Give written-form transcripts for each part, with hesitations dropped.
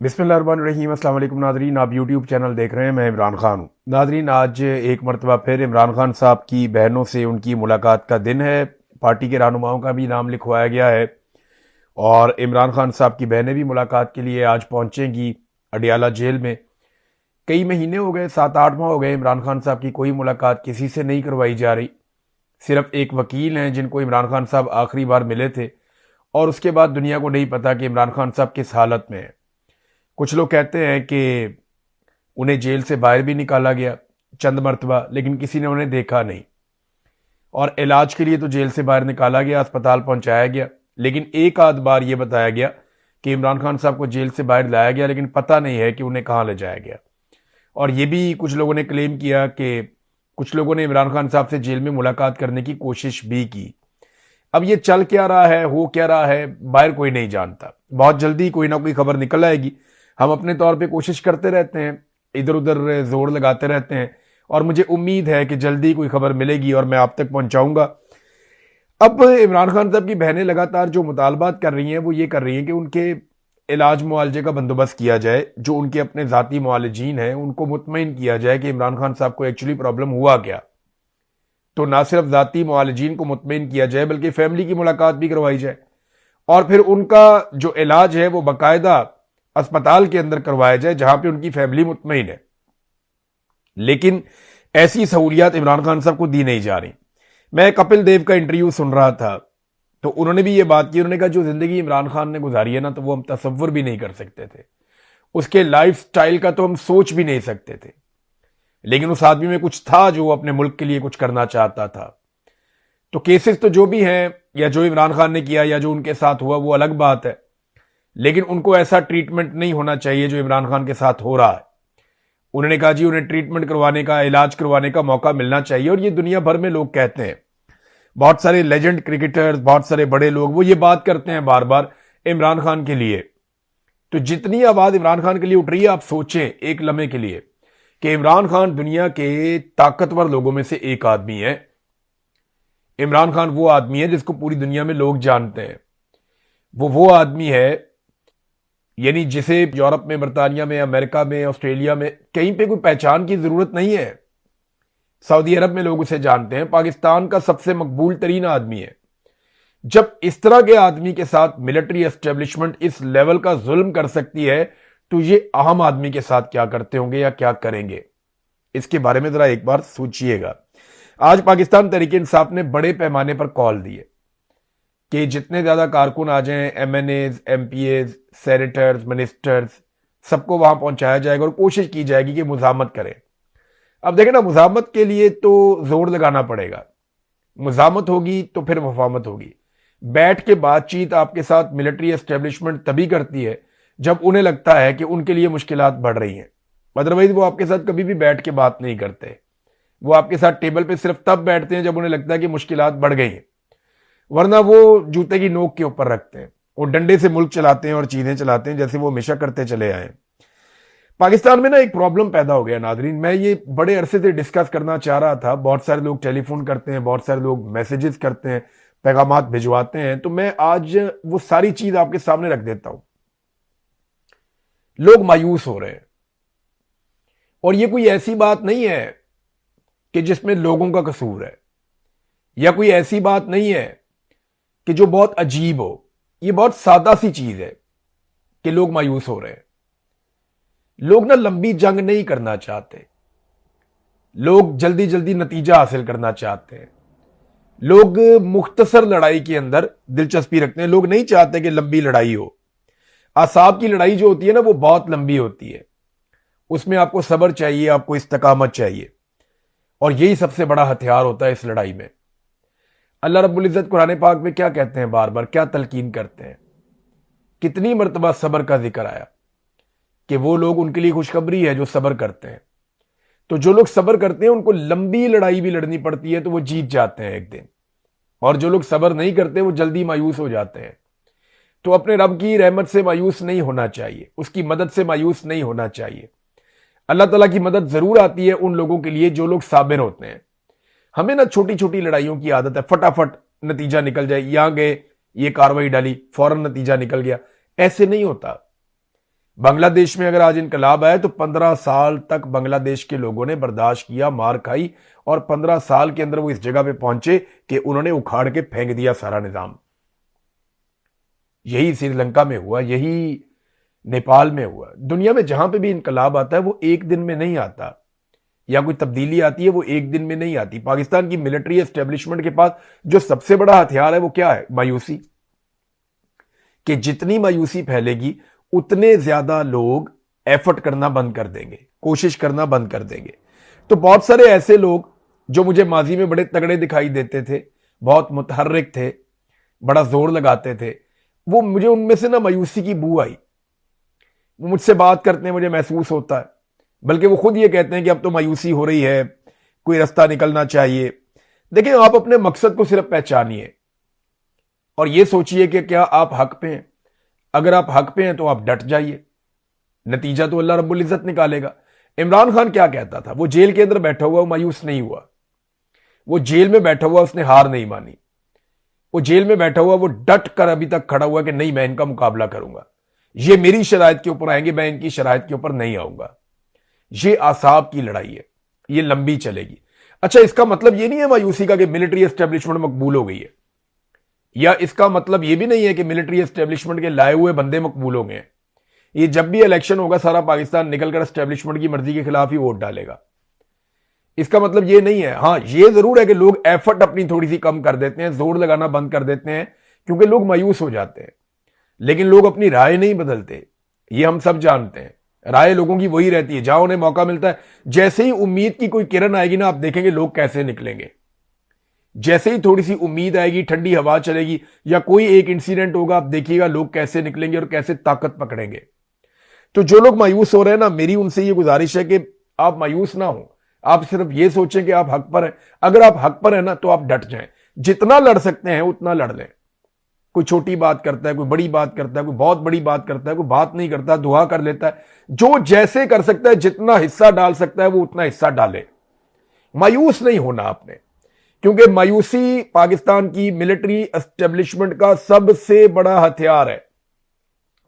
बिस्मिल्लाहिर्रहमानिर्रहीम। अस्सलाम वालेकुम नादरीन, आप यूट्यूब चैनल देख रहे हैं। मैं इमरान खान हूँ। नादरीन, आज एक मरतबा फिर इमरान खान साहब की बहनों से उनकी मुलाकात का दिन है। पार्टी के रहनुमाओं का भी नाम लिखवाया गया है और इमरान खान साहब की बहनें भी मुलाकात के लिए आज पहुंचेंगी अडियाला जेल में। कई महीने हो गए, 7-8 माह हो गए, इमरान खान साहब की कोई मुलाकात किसी से नहीं करवाई जा रही। सिर्फ एक वकील हैं जिनको इमरान खान साहब आखिरी बार मिले थे और उसके बाद दुनिया को नहीं पता कि इमरान खान साहब किस हालत में है। कुछ लोग कहते हैं कि उन्हें जेल से बाहर भी निकाला गया चंद मरतबा, लेकिन किसी ने उन्हें देखा नहीं। और इलाज के लिए तो जेल से बाहर निकाला गया, अस्पताल पहुंचाया गया, लेकिन एक आध बार यह बताया गया कि इमरान खान साहब को जेल से बाहर लाया गया, लेकिन पता नहीं है कि उन्हें कहां ले जाया गया। और यह भी कुछ लोगों ने क्लेम किया कि कुछ लोगों ने इमरान खान साहब से जेल में मुलाकात करने की कोशिश भी की। अब ये चल क्या रहा है, हो क्या रहा है, बाहर कोई नहीं जानता। बहुत जल्दी कोई ना कोई खबर निकल आएगी। हम अपने तौर पे कोशिश करते रहते हैं, इधर उधर जोर लगाते रहते हैं और मुझे उम्मीद है कि जल्दी कोई खबर मिलेगी और मैं आप तक पहुंचाऊंगा। अब इमरान खान साहब की बहनें लगातार जो मुतालबात कर रही हैं वो ये कर रही हैं कि उनके इलाज मुआलजे का बंदोबस्त किया जाए। जो उनके अपने ज़ाती मुआलिजीन हैं उनको मुतमईन किया जाए कि इमरान खान साहब को एक्चुअली प्रॉब्लम हुआ क्या। तो ना सिर्फ ज़ाती मुआलिजीन को मुतमईन किया जाए बल्कि फैमिली की मुलाकात भी करवाई जाए और फिर उनका जो इलाज है वो बाकायदा अस्पताल के अंदर करवाया जाए जहां पे उनकी फैमिली मुतमईन है। लेकिन ऐसी सहूलियात इमरान खान साहब को दी नहीं जा रही। मैं कपिल देव का इंटरव्यू सुन रहा था तो उन्होंने भी ये बात की। उन्होंने कहा जो जिंदगी इमरान खान ने गुजारी है ना, तो वो हम तसव्वुर भी नहीं कर सकते थे। उसके लाइफ स्टाइल का तो हम सोच भी नहीं सकते थे, लेकिन उस आदमी में कुछ था जो अपने मुल्क के लिए कुछ करना चाहता था। तो केसेस तो जो भी हैं या जो इमरान खान ने किया या जो उनके साथ हुआ वो अलग बात है, लेकिन उनको ऐसा ट्रीटमेंट नहीं होना चाहिए जो इमरान खान के साथ हो रहा है। उन्होंने कहा जी उन्हें ट्रीटमेंट करवाने का, इलाज करवाने का मौका मिलना चाहिए। और ये दुनिया भर में लोग कहते हैं, बहुत सारे लेजेंड क्रिकेटर्स, बहुत सारे बड़े लोग वो ये बात करते हैं बार बार इमरान खान के लिए। तो जितनी आवाज इमरान खान के लिए उठ रही है, आप सोचें एक लम्हे के लिए कि इमरान खान दुनिया के ताकतवर लोगों में से एक आदमी है। इमरान खान वो आदमी है जिसको पूरी दुनिया में लोग जानते हैं। वो आदमी है यानी जिसे यूरोप में, बरतानिया में, अमेरिका में, ऑस्ट्रेलिया में कहीं पे कोई पहचान की जरूरत नहीं है। सऊदी अरब में लोग उसे जानते हैं, पाकिस्तान का सबसे मकबूल तरीन आदमी है। जब इस तरह के आदमी के साथ मिलिट्री एस्टेब्लिशमेंट इस लेवल का जुल्म कर सकती है, तो ये आम आदमी के साथ क्या करते होंगे या क्या करेंगे, इसके बारे में जरा एक बार सोचिएगा। आज पाकिस्तान तहरीक इंसाफ ने बड़े पैमाने पर कॉल दिए कि जितने ज्यादा कारकुन आ जाएं, एमएनएज, एमपीएज, सेनेटर्स, मिनिस्टर्स, सबको वहां पहुंचाया जाएगा और कोशिश की जाएगी कि मुजामत करें। अब देखें ना, मुजामत के लिए तो जोर लगाना पड़ेगा। मुजामत होगी तो फिर वफामत होगी। बैठ के बातचीत आपके साथ मिलिट्री एस्टेब्लिशमेंट तभी करती है जब उन्हें लगता है कि उनके लिए मुश्किलात बढ़ रही हैं। अदरवाइज वो आपके साथ कभी भी बैठ के बात नहीं करते। वो आपके साथ टेबल पे सिर्फ तब बैठते हैं जब उन्हें लगता है कि मुश्किलात बढ़ गई हैं, वरना वो जूते की नोक के ऊपर रखते हैं। वो डंडे से मुल्क चलाते हैं और चीजें चलाते हैं जैसे वो हमेशा करते चले आए। पाकिस्तान में ना एक प्रॉब्लम पैदा हो गया नादरीन। मैं ये बड़े अरसे से डिस्कस करना चाह रहा था। बहुत सारे लोग टेलीफोन करते हैं, बहुत सारे लोग मैसेजेस करते हैं, पैगामात भिजवाते हैं, तो मैं आज वो सारी चीज आपके सामने रख देता हूं। लोग मायूस हो रहे हैं और ये कोई ऐसी बात नहीं है कि जिसमें लोगों का कसूर है, या कोई ऐसी बात नहीं है कि जो बहुत अजीब हो। ये बहुत सादा सी चीज है कि लोग मायूस हो रहे हैं। लोग ना लंबी जंग नहीं करना चाहते, लोग जल्दी जल्दी नतीजा हासिल करना चाहते हैं। लोग मुख्तसर लड़ाई के अंदर दिलचस्पी रखते हैं। लोग नहीं चाहते कि लंबी लड़ाई हो। आसाब की लड़ाई जो होती है ना, वो बहुत लंबी होती है। उसमें आपको सब्र चाहिए, आपको इस्तकामत चाहिए, और यही सबसे बड़ा हथियार होता है इस लड़ाई में। अल्लाह रब्बुल इज़्ज़त कुरान पाक में क्या कहते हैं, बार बार क्या तलकीन करते हैं। कितनी मर्तबा सब्र का जिक्र आया कि वो लोग, उनके लिए खुशखबरी है जो सब्र करते हैं। तो जो लोग सब्र करते हैं उनको लंबी लड़ाई भी लड़नी पड़ती है तो वो जीत जाते हैं एक दिन, और जो लोग सब्र नहीं करते वो जल्दी मायूस हो जाते हैं। तो अपने रब की रहमत से मायूस नहीं होना चाहिए, उसकी मदद से मायूस नहीं होना चाहिए। अल्लाह ताला की मदद जरूर आती है उन लोगों के लिए जो लोग साबिर होते हैं। हमें ना छोटी छोटी लड़ाइयों की आदत है, फटाफट नतीजा निकल जाए, यहां गए, ये कार्रवाई डाली, फौरन नतीजा निकल गया। ऐसे नहीं होता। बांग्लादेश में अगर आज इनकलाब आया तो 15 साल तक बांग्लादेश के लोगों ने बर्दाश्त किया, मार खाई, और 15 साल के अंदर वो इस जगह पे पहुंचे कि उन्होंने उखाड़ के फेंक दिया सारा निजाम। यही श्रीलंका में हुआ, यही नेपाल में हुआ। दुनिया में जहां पे भी इनकलाब आता है वो एक दिन में नहीं आता, या कोई तब्दीली आती है वो एक दिन में नहीं आती। पाकिस्तान की मिलिट्री एस्टेब्लिशमेंट के पास जो सबसे बड़ा हथियार है वो क्या है? मायूसी। कि जितनी मायूसी फैलेगी उतने ज्यादा लोग एफर्ट करना बंद कर देंगे, कोशिश करना बंद कर देंगे। तो बहुत सारे ऐसे लोग जो मुझे माजी में बड़े तगड़े दिखाई देते थे, बहुत मुतहर्रिक थे, बड़ा जोर लगाते थे, वो मुझे उनमें से ना मायूसी की बू आई। वो मुझसे बात करते हैं, मुझे महसूस होता है, बल्कि वो खुद ये कहते हैं कि अब तो मायूसी हो रही है, कोई रास्ता निकलना चाहिए। देखिए, आप अपने मकसद को सिर्फ पहचानिए और ये सोचिए कि क्या आप हक पे हैं। अगर आप हक पे हैं तो आप डट जाइए, नतीजा तो अल्लाह रब्बुल इज्जत निकालेगा। इमरान खान क्या कहता था? वो जेल के अंदर बैठा हुआ, वो मायूस नहीं हुआ। वो जेल में बैठा हुआ, उसने हार नहीं मानी। वो जेल में बैठा हुआ, वो डट कर अभी तक खड़ा हुआ कि नहीं, मैं इनका मुकाबला करूंगा, ये मेरी शराइत के ऊपर आएंगे, मैं इनकी शराइत के ऊपर नहीं आऊंगा। ये आसाब की लड़ाई है, ये लंबी चलेगी। अच्छा, इसका मतलब ये नहीं है मायूसी का कि मिलिट्री एस्टेब्लिशमेंट मकबूल हो गई है, या इसका मतलब ये भी नहीं है कि मिलिट्री एस्टेब्लिशमेंट के लाए हुए बंदे मकबूल हो गए हैं। ये जब भी इलेक्शन होगा सारा पाकिस्तान निकलकर एस्टेब्लिशमेंट की मर्जी के खिलाफ ही वोट डालेगा। इसका मतलब ये नहीं है। हां, ये जरूर है कि लोग एफर्ट अपनी थोड़ी सी कम कर देते हैं, जोर लगाना बंद कर देते हैं, क्योंकि लोग मायूस हो जाते हैं। लेकिन लोग अपनी राय नहीं बदलते, ये हम सब जानते हैं। राय लोगों की वही रहती है, जहां उन्हें मौका मिलता है। जैसे ही उम्मीद की कोई किरण आएगी ना, आप देखेंगे लोग कैसे निकलेंगे। जैसे ही थोड़ी सी उम्मीद आएगी, ठंडी हवा चलेगी, या कोई एक इंसिडेंट होगा, आप देखिएगा लोग कैसे निकलेंगे और कैसे ताकत पकड़ेंगे। तो जो लोग मायूस हो रहे हैं ना, मेरी उनसे ये गुजारिश है कि आप मायूस ना हो, आप सिर्फ ये सोचें कि आप हक पर हैं। अगर आप हक पर हैं ना, तो आप डट जाएं, जितना लड़ सकते हैं उतना लड़ लें। कोई छोटी बात करता है, कोई बड़ी बात करता है, कोई बहुत बड़ी बात करता है, कोई बात नहीं करता, दुआ कर लेता है। जो जैसे कर सकता है, जितना हिस्सा डाल सकता है वो उतना हिस्सा डाले। मायूस नहीं होना आपने, क्योंकि मायूसी पाकिस्तान की मिलिट्री एस्टेब्लिशमेंट का सबसे बड़ा हथियार है।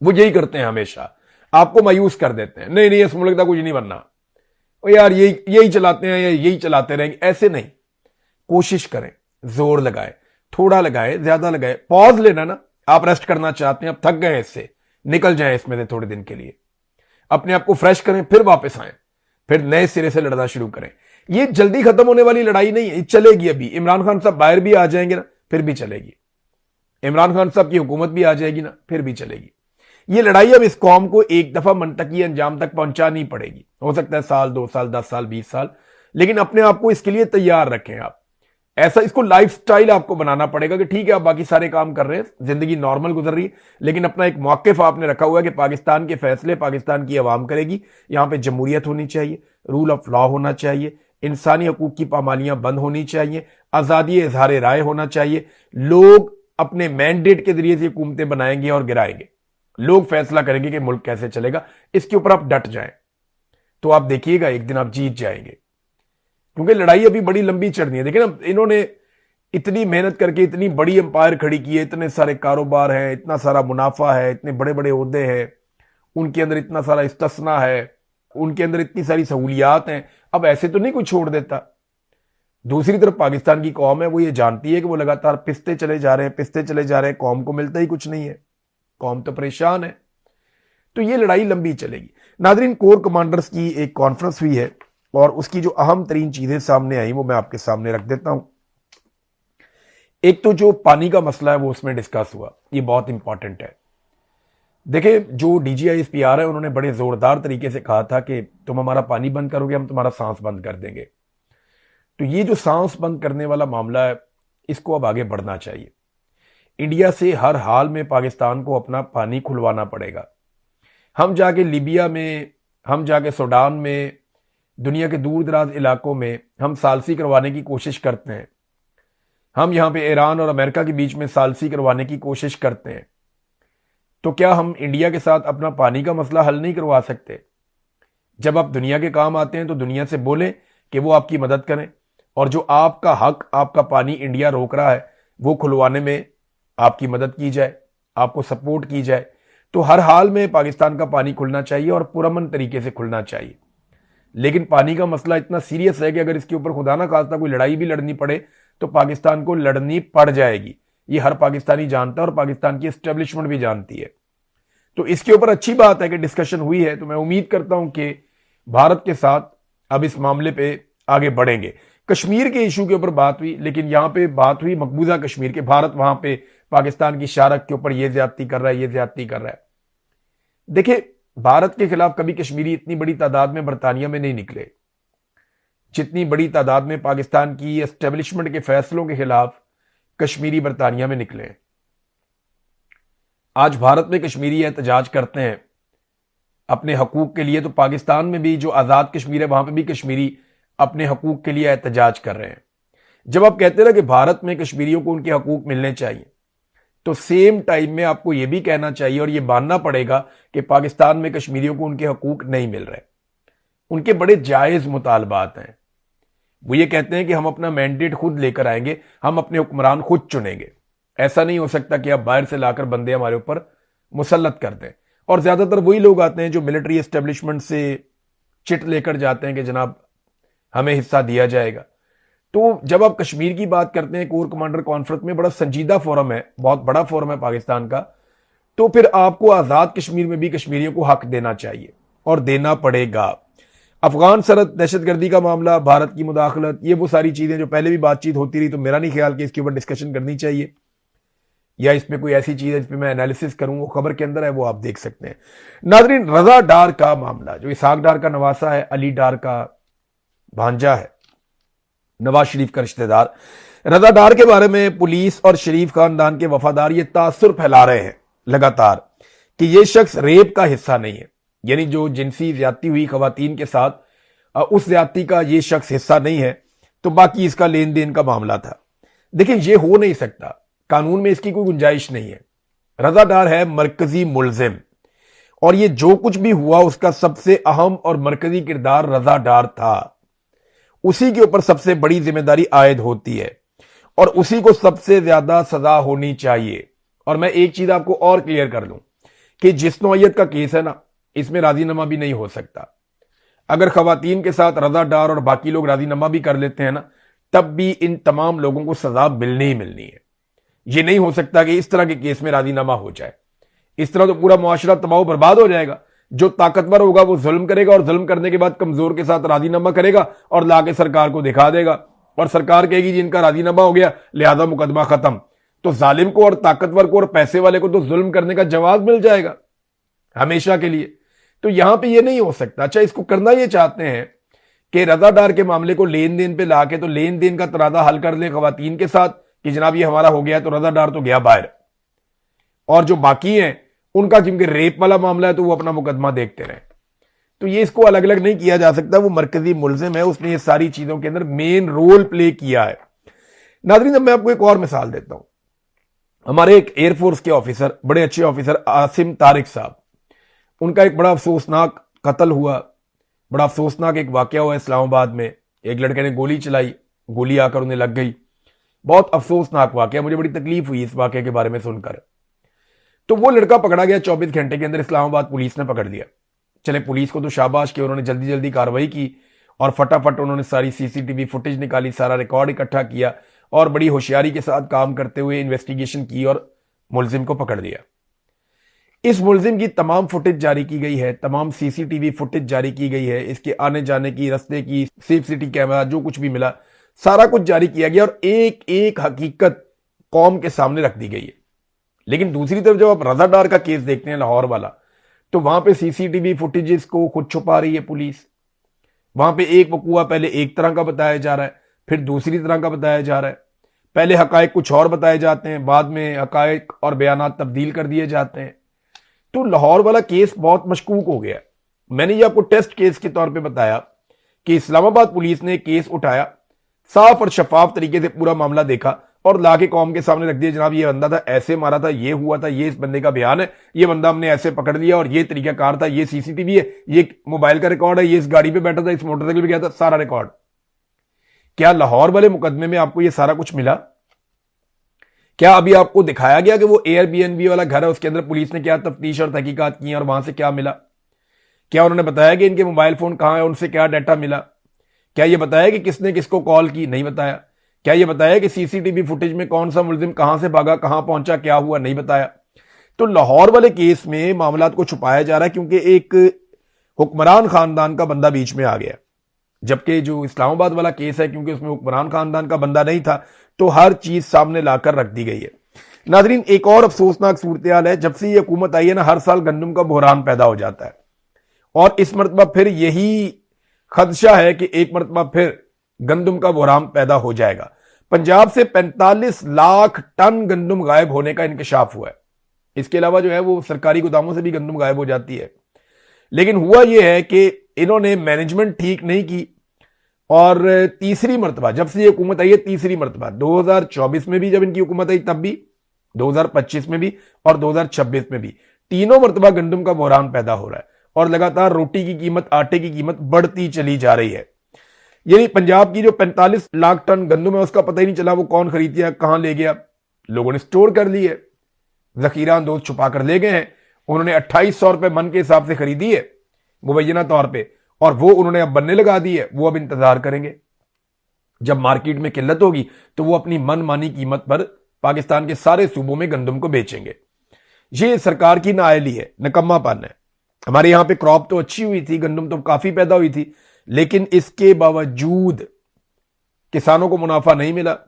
वो यही करते हैं, हमेशा आपको मायूस कर देते हैं। नहीं नहीं, इस मुल्क का कुछ नहीं बनना, ओ यार यही चलाते हैं या यही चलाते रहेंगे। ऐसे नहीं, कोशिश करें, जोर लगाए, थोड़ा लगाए, ज्यादा लगाए, पॉज लेना ना। आप रेस्ट करना चाहते हैं, आप थक गए इससे, निकल जाएं इसमें से थोड़े दिन के लिए, अपने आप को फ्रेश करें, फिर वापस आए, फिर नए सिरे से लड़ना शुरू करें। ये जल्दी खत्म होने वाली लड़ाई नहीं है, चलेगी। अभी इमरान खान साहब बाहर भी आ जाएंगे ना, फिर भी चलेगी। इमरान खान साहब की हुकूमत भी आ जाएगी ना, फिर भी चलेगी। ये लड़ाई अब इस कौम को एक दफा मंतकी अंजाम तक पहुंचानी पड़ेगी। हो सकता है साल, 2 साल, 10 साल, 20 साल, लेकिन अपने आप को इसके लिए तैयार रखें। आप ऐसा, इसको लाइफस्टाइल आपको बनाना पड़ेगा कि ठीक है, आप बाकी सारे काम कर रहे हैं, जिंदगी नॉर्मल गुजर रही है, लेकिन अपना एक मौक़िफ़ आपने रखा हुआ है कि पाकिस्तान के फैसले पाकिस्तान की आवाम करेगी। यहां पे जमहूरियत होनी चाहिए, रूल ऑफ लॉ होना चाहिए, इंसानी हकूक की पामालियां बंद होनी चाहिए, आज़ादी इजहार राय होना चाहिए। लोग अपने मैंडेट के जरिए से हुकूमतें बनाएंगे और गिराएंगे। लोग फैसला करेंगे कि मुल्क कैसे चलेगा। इसके ऊपर आप डट जाएं, तो आप देखिएगा एक दिन आप जीत जाएंगे, क्योंकि लड़ाई अभी बड़ी लंबी चढ़नी है। देखिए ना, इन्होंने इतनी मेहनत करके इतनी बड़ी एम्पायर खड़ी की है, इतने सारे कारोबार हैं, इतना सारा मुनाफा है, इतने बड़े बड़े ओहदे हैं, उनके अंदर इतना सारा इस्तिस्ना है, उनके अंदर इतनी सारी सहूलियात हैं। अब ऐसे तो नहीं कोई छोड़ देता। दूसरी तरफ पाकिस्तान की कौम है, वो ये जानती है कि वो लगातार पिसते चले जा रहे हैं, पिसते चले जा रहे हैं, कौम को मिलता ही कुछ नहीं है, कौम तो परेशान है। तो ये लड़ाई लंबी चलेगी। नादरीन, कोर कमांडर्स की एक कॉन्फ्रेंस हुई है और उसकी जो अहम तरीन चीजें सामने आई वो मैं आपके सामने रख देता हूं। एक तो जो पानी का मसला है वो उसमें डिस्कस हुआ, ये बहुत इंपॉर्टेंट है। देखिए, जो DGISPR है उन्होंने बड़े जोरदार तरीके से कहा था कि तुम हमारा पानी बंद करोगे, हम तुम्हारा सांस बंद कर देंगे। तो ये जो सांस बंद करने वाला मामला है, इसको अब आगे बढ़ना चाहिए। इंडिया से हर हाल में पाकिस्तान को अपना पानी खुलवाना पड़ेगा। हम जाके लीबिया में, हम जाके सूडान में, दुनिया के दूर दराज इलाकों में हम सालसी करवाने की कोशिश करते हैं। हम यहां पे ईरान और अमेरिका के बीच में सालसी करवाने की कोशिश करते हैं। तो क्या हम इंडिया के साथ अपना पानी का मसला हल नहीं करवा सकते? जब आप दुनिया के काम आते हैं तो दुनिया से बोलें कि वो आपकी मदद करें, और जो आपका हक, आपका पानी इंडिया रोक रहा है, वो खुलवाने में आपकी मदद की जाए, आपको सपोर्ट की जाए। तो हर हाल में पाकिस्तान का पानी खुलना चाहिए और पुरअमन तरीके से खुलना चाहिए। लेकिन पानी का मसला इतना सीरियस है कि अगर इसके ऊपर खुदा ना खास्ता कोई लड़ाई भी लड़नी पड़े तो पाकिस्तान को लड़नी पड़ जाएगी। ये हर पाकिस्तानी जानता है और पाकिस्तान की एस्टेब्लिशमेंट भी जानती है। तो इसके ऊपर अच्छी बात है कि डिस्कशन हुई है, तो मैं उम्मीद करता हूं कि भारत के साथ अब इस मामले पे आगे बढ़ेंगे। कश्मीर के इशू के ऊपर बात हुई, लेकिन यहां पे बात हुई मकबूजा कश्मीर के। भारत वहां पे पाकिस्तान की शारक के ऊपर ये ज्यादती कर रहा है, ये ज्यादती कर रहा है। देखिए, भारत के खिलाफ कभी कश्मीरी इतनी बड़ी तादाद में बरतानिया में नहीं निकले जितनी बड़ी तादाद में पाकिस्तान की एस्टेब्लिशमेंट के फैसलों के खिलाफ कश्मीरी बरतानिया में निकले। आज भारत में कश्मीरी एहतजाज करते हैं अपने हकूक के लिए, तो पाकिस्तान में भी जो आजाद कश्मीर है वहां पे भी कश्मीरी अपने हकूक के लिए एहतजाज कर रहे हैं। जब आप कहते हैं ना कि भारत में कश्मीरियों को उनके हकूक मिलने चाहिए, तो सेम टाइम में आपको यह भी कहना चाहिए और यह मानना पड़ेगा कि पाकिस्तान में कश्मीरियों को उनके हकूक नहीं मिल रहे। उनके बड़े जायज मुतालबात हैं। वो ये कहते हैं कि हम अपना मैंडेट खुद लेकर आएंगे, हम अपने हुक्मरान खुद चुनेंगे। ऐसा नहीं हो सकता कि आप बाहर से लाकर बंदे हमारे ऊपर मुसल्लत कर दें। और ज्यादातर वही लोग आते हैं जो मिलिट्री एस्टेब्लिशमेंट से चिट लेकर जाते हैं कि जनाब हमें हिस्सा दिया जाएगा। तो जब आप कश्मीर की बात करते हैं, कोर कमांडर कॉन्फ्रेंस में बड़ा संजीदा फोरम है, बहुत बड़ा फोरम है पाकिस्तान का, तो फिर आपको आजाद कश्मीर में भी कश्मीरियों को हक देना चाहिए और देना पड़ेगा। अफगान सरहद दहशतगर्दी का मामला, भारत की मुदाखलत, ये वो सारी चीजें जो पहले भी बातचीत होती रही, तो मेरा नहीं ख्याल कि इसके ऊपर डिस्कशन करनी चाहिए या इसमें कोई ऐसी चीज है जिस पर मैं एनालिसिस करूं, वो खबर के अंदर है, वो आप देख सकते हैं। नाजरीन, रजा डार का मामला, जो इसहाक डार का नवासा है, अली डार का भांजा है, नवाज शरीफ का रिश्तेदार, रजा डार के बारे में पुलिस और शरीफ खानदान के वफादार ये तासुर फैला रहे हैं लगातार कि ये शख्स रेप का हिस्सा नहीं है, यानी जो जिनसी ज्यादती हुई खवातीन के साथ, उस ज्यादती का ये शख्स हिस्सा नहीं है, तो बाकी इसका लेन देन का मामला था। देखिए, ये हो नहीं सकता, कानून में इसकी कोई गुंजाइश नहीं है। रजा डार है मरकजी मुलजिम, और ये जो कुछ भी हुआ उसका सबसे अहम और मरकजी किरदार रजा डार था। उसी के ऊपर सबसे बड़ी जिम्मेदारी आयद होती है और उसी को सबसे ज्यादा सजा होनी चाहिए। और मैं एक चीज आपको और क्लियर कर दूं कि जिस नौयत का केस है ना, इसमें राजीनामा भी नहीं हो सकता। अगर खवातीन के साथ रजा डार और बाकी लोग राजीनामा भी कर लेते हैं ना, तब भी इन तमाम लोगों को सजा मिलनी ही मिलनी है। यह नहीं हो सकता कि इस तरह के केस में राजीनामा हो जाए। इस तरह तो पूरा मुआशरा तबाह बर्बाद हो जाएगा। जो ताकतवर होगा वो जुल्म करेगा और जुल्म करने के बाद कमजोर के साथ राजीनामा करेगा और लाके सरकार को दिखा देगा, और सरकार कहेगी जिनका राजीनामा हो गया लिहाजा मुकदमा खत्म। तो जालिम को और ताकतवर को और पैसे वाले को तो जुल्म करने का जवाब मिल जाएगा हमेशा के लिए। तो यहां पे ये नहीं हो सकता। अच्छा, इसको करना ये चाहते हैं कि रजा डार के मामले को लेन देन पे लाके तो लेन देन का तनाजा हल कर ले खवातीन के साथ कि जनाब ये हमारा हो गया, तो रजा डार तो गया बाहर, और जो बाकी हैं उनका जिनके रेप वाला मामला है तो वो अपना मुकदमा देखते रहे। तो ये इसको अलग अलग नहीं किया जा सकता। वो मरकजी मुलजिम है, उसने ये सारी चीजों के अंदर मेन रोल प्ले किया है। नाज़रीन, मैं आपको एक और मिसाल देता हूं। हमारे एक एयरफोर्स के ऑफिसर, बड़े अच्छे ऑफिसर आसिम तारिक साहब, उनका एक बड़ा अफसोसनाक कत्ल हुआ। बड़ा अफसोसनाक एक वाकया हुआ इस्लामाबाद में। एक लड़के ने गोली चलाई, गोली आकर उन्हें लग गई। बहुत अफसोसनाक वाकया, मुझे बड़ी तकलीफ हुई इस वाकये के बारे में सुनकर। तो वो लड़का पकड़ा गया 24 घंटे के अंदर, इस्लामाबाद पुलिस ने पकड़ लिया। चले, पुलिस को तो शाबाश कि उन्होंने जल्दी जल्दी कार्रवाई की और फटाफट उन्होंने सारी सीसीटीवी फुटेज निकाली, सारा रिकॉर्ड इकट्ठा किया और बड़ी होशियारी के साथ काम करते हुए इन्वेस्टिगेशन की और मुलजिम को पकड़ लिया। इस मुलजिम की तमाम फुटेज जारी की गई है, तमाम सीसीटीवी फुटेज जारी की गई है, इसके आने जाने की, रास्ते की, सेफ सिटी कैमरा, जो कुछ भी मिला सारा कुछ जारी किया गया और एक एक हकीकत कौम के सामने रख दी गई है। लेकिन दूसरी तरफ जब आप रजा डार का केस देखते हैं लाहौर वाला, तो वहां पे सीसीटीवी फुटेजेस को खुद छुपा रही है पुलिस। वहां पे एक वकूआ पहले एक तरह का बताया जा रहा है, फिर दूसरी तरह का बताया जा रहा है। पहले हकायक कुछ और बताए जाते हैं, बाद में हकायक और बयानात तब्दील कर दिए जाते हैं। तो लाहौर वाला केस बहुत मशकूक हो गया। मैंने ये आपको टेस्ट केस के तौर पे बताया कि इस्लामाबाद पुलिस ने केस उठाया, साफ और शफाफ तरीके से पूरा मामला देखा और लाके कौम के सामने रख दिया, जनाब ये बंदा था, ऐसे मारा था, ये हुआ था, ये इस बंदे का बयान है, ये बंदा हमने ऐसे पकड़ लिया और ये तरीकाकार था, ये सीसीटीवी है, ये मोबाइल का रिकॉर्ड है, ये इस गाड़ी पे बैठा था, इस मोटरसाइकिल पे गया था, सारा रिकॉर्ड। क्या लाहौर वाले मुकदमे में आपको ये सारा कुछ मिला? क्या अभी आपको दिखाया गया कि वो एयरबीएनबी वाला घर है, उसके अंदर पुलिस ने क्या तफ्तीश और तहकीकात की और वहां से क्या मिला? क्या उन्होंने बताया कि इनके मोबाइल फोन कहां है, उनसे क्या डाटा मिला? क्या यह बताया कि किसने किसको कॉल की? नहीं बताया। क्या यह बताया कि सीसीटीवी फुटेज में कौन सा मुलजिम कहां से भागा, कहां पहुंचा, क्या हुआ? नहीं बताया। तो लाहौर वाले केस में मामला को छुपाया जा रहा है क्योंकि एक हुक्मरान खानदान का बंदा बीच में आ गया, जबकि जो इस्लामाबाद वाला केस है, क्योंकि उसमें हुक्मरान खानदान का बंदा नहीं था, तो हर चीज सामने लाकर रख दी गई है। नाजरीन, एक और अफसोसनाक सूरत हाल है। जब से ये हुकूमत आई है ना, हर साल गंदम का बहरान पैदा हो जाता है और इस मरतबा फिर यही खदशा है कि एक मरतबा फिर गंदम का बहरान पैदा हो जाएगा। पंजाब से 45 लाख टन गंदम गायब होने का इंकशाफ हुआ है। इसके अलावा जो है वो सरकारी गोदामों से भी गंदम गायब हो जाती है। लेकिन हुआ यह है कि इन्होंने मैनेजमेंट ठीक नहीं की और तीसरी मरतबा जब से ये हुकूमत आई है, तीसरी मरतबा 2024 में भी जब इनकी हुकूमत आई तब भी, 2025 में भी और 2026 में भी, तीनों मरतबा गंदम का बहरान पैदा हो रहा है और लगातार रोटी की कीमत, आटे की कीमत बढ़ती चली जा रही है। यानी पंजाब की जो 45 लाख टन गंदम है उसका पता ही नहीं चला वो कौन खरीद गया, कहां ले गया। लोगों ने स्टोर कर ली है, जखीरा अंदोज छुपा कर ले गए हैं। उन्होंने 2800 रुपए मन के हिसाब से खरीदी है मुबैना तौर पे, और वो उन्होंने अब बनने लगा दी है। वो अब इंतजार करेंगे, जब मार्केट में किल्लत होगी तो वो अपनी मनमानी कीमत पर पाकिस्तान के सारे सूबों में गंदम को बेचेंगे। ये सरकार की नाअहली है, नकम्मापन है। हमारे यहां पे क्रॉप तो अच्छी हुई थी, गंदम तो काफी पैदा हुई थी, लेकिन इसके बावजूद किसानों को मुनाफा नहीं मिला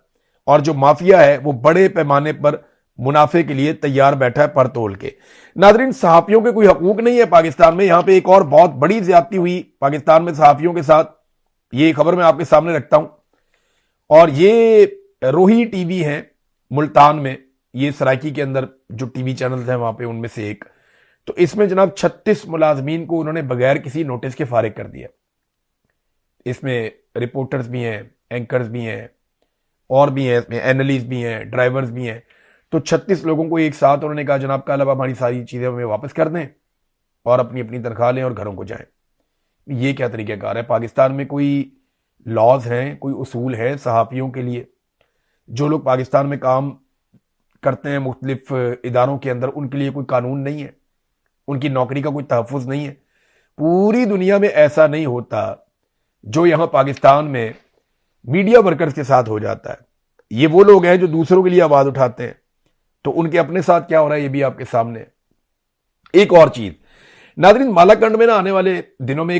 और जो माफिया है वो बड़े पैमाने पर मुनाफे के लिए तैयार बैठा है पर तोल के। नाजरीन, सहाफियों के कोई हकूक नहीं है पाकिस्तान में। यहां पे एक और बहुत बड़ी ज्यादती हुई पाकिस्तान में सहाफियों के साथ, ये खबर मैं आपके सामने रखता हूं। और ये रोही टीवी है मुल्तान में, ये सराइकी के अंदर जो टीवी चैनल हैं वहां पे उनमें से एक। तो इसमें जनाब 36 मुलाजमीन को उन्होंने बगैर किसी नोटिस के फारिग कर दिया। इसमें रिपोर्टर्स भी हैं, एंकर्स भी हैं, और भी हैं, इसमें एनालिस्ट भी हैं, ड्राइवर्स भी हैं। तो 36 लोगों को एक साथ उन्होंने कहा जनाब कल अब हमारी सारी चीजें हमें वापस कर दें और अपनी अपनी तनख्वाह लें और घरों को जाएं। ये क्या तरीक़ाकार है? पाकिस्तान में कोई लॉज हैं, कोई उसूल है सहाफ़ियों के लिए? जो लोग पाकिस्तान में काम करते हैं मुख्तलिफ इदारों के अंदर, उनके लिए कोई कानून नहीं है, उनकी नौकरी का कोई तहफ़्फ़ुज़ नहीं है। पूरी दुनिया में ऐसा नहीं होता जो यहां पाकिस्तान में मीडिया वर्कर्स के साथ हो जाता है। ये वो लोग हैं जो दूसरों के लिए आवाज उठाते हैं, तो उनके अपने साथ क्या हो रहा है ये भी आपके सामने। एक और चीज नाज़रीन, मालाकंड में ना आने वाले दिनों में